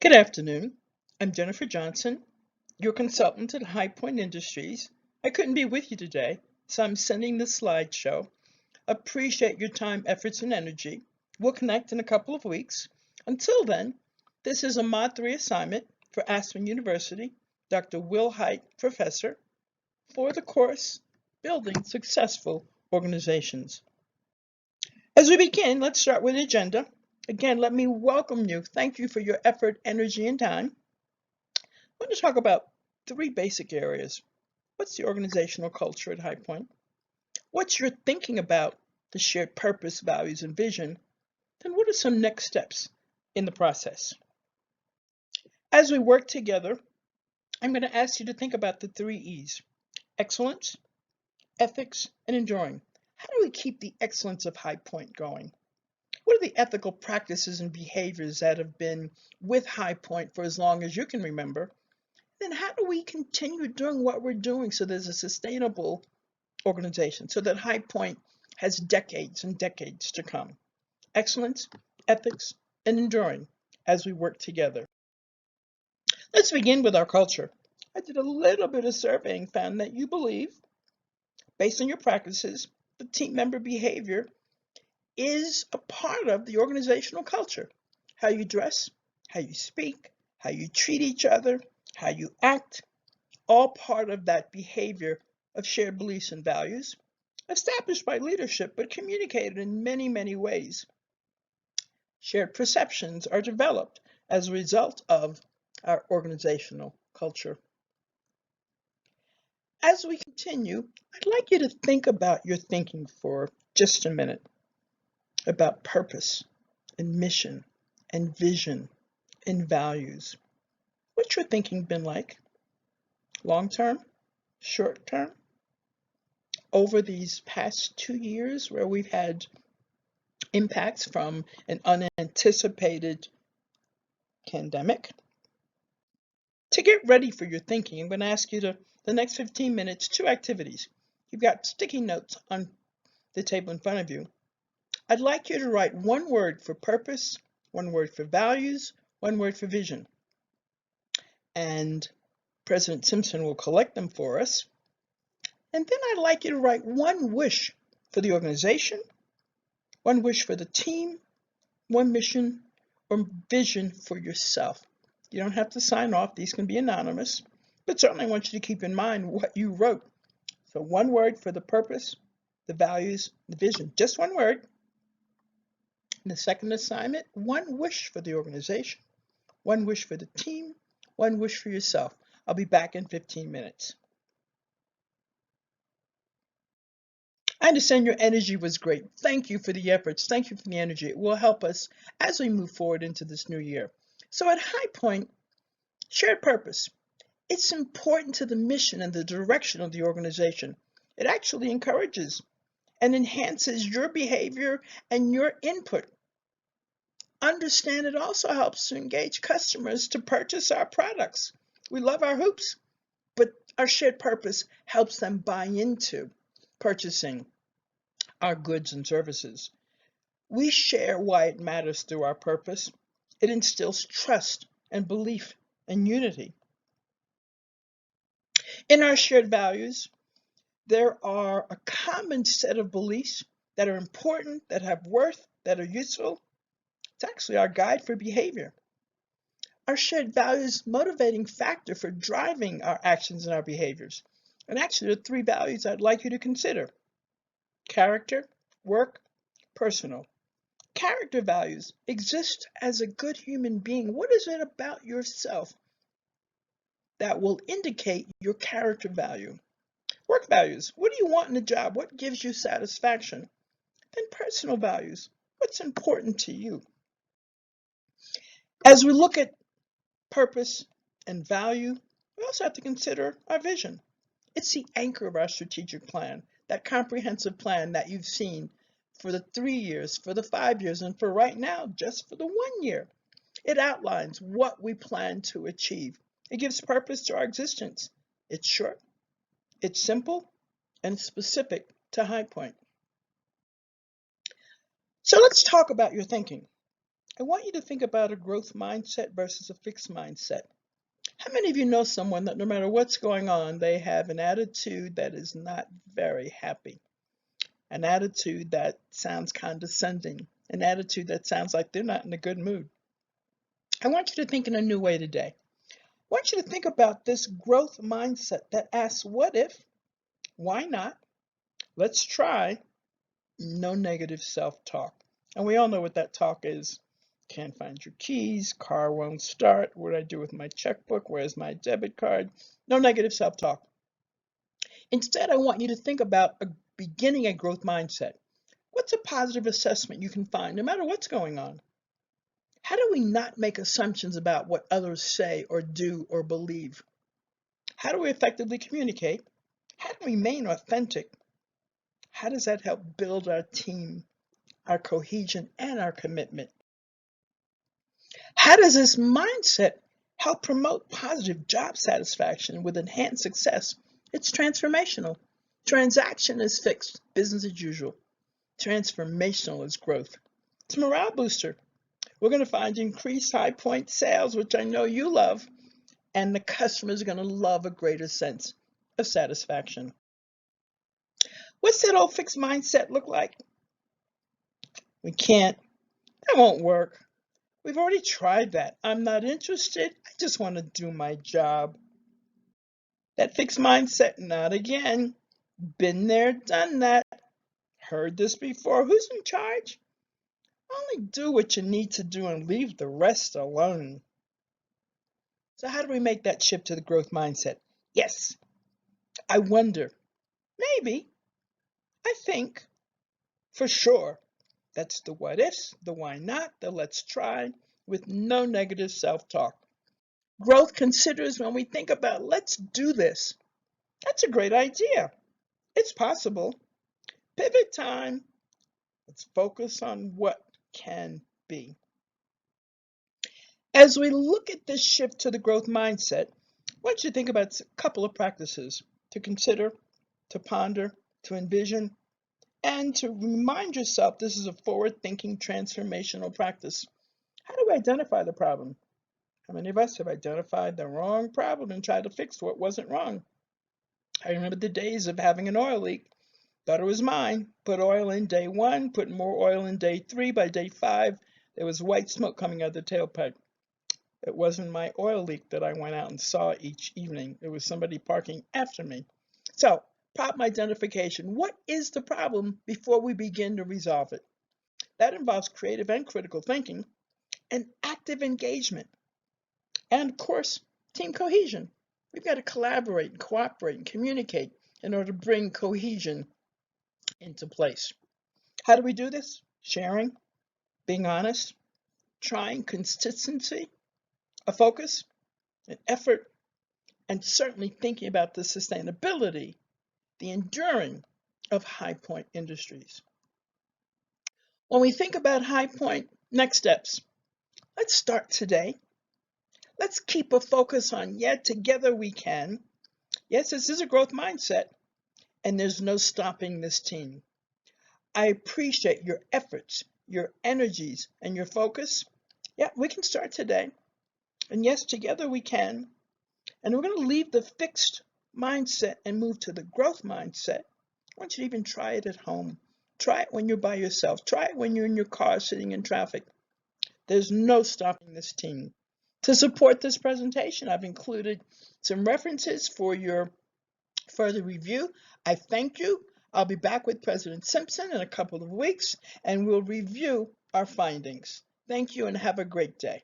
Good afternoon. I'm Jennifer Johnson, your consultant at High Point Industries. I couldn't be with you today, so I'm sending this slideshow. Appreciate your time, efforts, and energy. We'll connect in a couple of weeks. Until then, this is a Mod 3 assignment for Aspen University, Dr. Will Height, Professor, for the course Building Successful Organizations. As we begin, let's start with the agenda. Again, let me welcome you. Thank you for your effort, energy, and time. I want to talk about three basic areas. What's the organizational culture at High Point? What's your thinking about the shared purpose, values, and vision? Then what are some next steps in the process? As we work together, I'm going to ask you to think about the three E's: excellence, ethics, and enduring. How do we keep the excellence of High Point going? What are the ethical practices and behaviors that have been with High Point for as long as you can remember? Then how do we continue doing what we're doing so there's a sustainable organization, so that High Point has decades and decades to come? Excellence, ethics, and enduring as we work together. Let's begin with our culture. I did a little bit of surveying, found that you believe, based on your practices, the team member behavior is a part of the organizational culture. How you dress, how you speak, how you treat each other, how you act, all part of that behavior of shared beliefs and values, established by leadership but communicated in many, many ways. Shared perceptions are developed as a result of our organizational culture. As we continue, I'd like you to think about your thinking for just a minute about purpose and mission and vision and values. What's your thinking been like? Long term? Short term? Over these past 2 years where we've had impacts from an unanticipated pandemic? To get ready for your thinking, I'm going to ask you to, the next 15 minutes, 2 activities. You've got sticky notes on the table in front of you. I'd like you to write one word for purpose, one word for values, one word for vision. And President Simpson will collect them for us. And then I'd like you to write one wish for the organization, one wish for the team, one mission or vision for yourself. You don't have to sign off. These can be anonymous, but certainly I want you to keep in mind what you wrote. So one word for the purpose, the values, the vision, just one word. And the second assignment, one wish for the organization, one wish for the team, one wish for yourself. I'll be back in 15 minutes. I understand your energy was great. Thank you for the efforts. Thank you for the energy. It will help us as we move forward into this new year. So at High Point, shared purpose. It's important to the mission and the direction of the organization. It actually encourages and enhances your behavior and your input. Understand it also helps to engage customers to purchase our products. We love our hoops, but our shared purpose helps them buy into purchasing our goods and services. We share why it matters through our purpose. It instills trust and belief and unity. In our shared values, there are a common set of beliefs that are important, that have worth, that are useful. It's actually our guide for behavior. Our shared values motivating factor for driving our actions and our behaviors. And actually, there are 3 values I'd like you to consider: character, work, personal. Character values: exist as a good human being. What is it about yourself that will indicate your character value? Work values: what do you want in a job? What gives you satisfaction? Then personal values: what's important to you? As we look at purpose and value, we also have to consider our vision. It's the anchor of our strategic plan, that comprehensive plan that you've seen for the 3 years, for the 5 years, and for right now, just for the 1 year. It outlines what we plan to achieve. It gives purpose to our existence. It's short, it's simple, and specific to High Point. So let's talk about your thinking. I want you to think about a growth mindset versus a fixed mindset. How many of you know someone that no matter what's going on, they have an attitude that is not very happy, an attitude that sounds condescending, an attitude that sounds like they're not in a good mood? I want you to think in a new way today. I want you to think about this growth mindset that asks, what if, why not, let's try, no negative self-talk. And we all know what that talk is. Can't find your keys, car won't start, what do I do with my checkbook, where's my debit card? No negative self-talk. Instead, I want you to think about beginning a growth mindset. What's a positive assessment you can find no matter what's going on? How do we not make assumptions about what others say or do or believe? How do we effectively communicate? How do we remain authentic? How does that help build our team, our cohesion, and our commitment? How does this mindset help promote positive job satisfaction with enhanced success? It's transformational. Transaction is fixed, business as usual. Transformational is growth. It's a morale booster. We're going to find increased high point sales, which I know you love, and the customers are going to love a greater sense of satisfaction. What's that old fixed mindset look like? We can't. That won't work. We've already tried that. I'm not interested. I just want to do my job. That fixed mindset, not again. Been there, done that. Heard this before. Who's in charge? Only do what you need to do and leave the rest alone. So how do we make that shift to the growth mindset? Yes, I wonder, maybe, I think, for sure. That's the what ifs, the why not, the let's try, with no negative self-talk. Growth considers when we think about let's do this. That's a great idea. It's possible. Pivot time. Let's focus on what can be. As we look at this shift to the growth mindset, I want you to think about a couple of practices to consider, to ponder, to envision, and to remind yourself this is a forward-thinking transformational practice. How do we identify the problem? How many of us have identified the wrong problem and tried to fix what wasn't wrong? I remember the days of having an oil leak. Thought it was mine. Put oil in day 1, put more oil in day 3. By day 5, there was white smoke coming out of the tailpipe. It wasn't my oil leak that I went out and saw each evening. It was somebody parking after me. So, problem identification. What is the problem before we begin to resolve it? That involves creative and critical thinking and active engagement. And of course, team cohesion. We've got to collaborate and cooperate and communicate in order to bring cohesion into place. How do we do this? Sharing, being honest, trying, consistency, a focus, an effort, and certainly thinking about the sustainability, the enduring of high point industries. When we think about high point next steps, let's start today. Let's keep a focus on, yeah, together we can. Yes, this is a growth mindset, and there's no stopping this team. I appreciate your efforts, your energies, and your focus. Yeah, we can start today. And yes, together we can. And we're going to leave the fixed mindset and move to the growth mindset. I want you to even try it at home. Try it when you're by yourself. Try it when you're in your car sitting in traffic. There's no stopping this team. To support this presentation, I've included some references for your further review. I thank you. I'll be back with President Simpson in a couple of weeks, and we'll review our findings. Thank you and have a great day.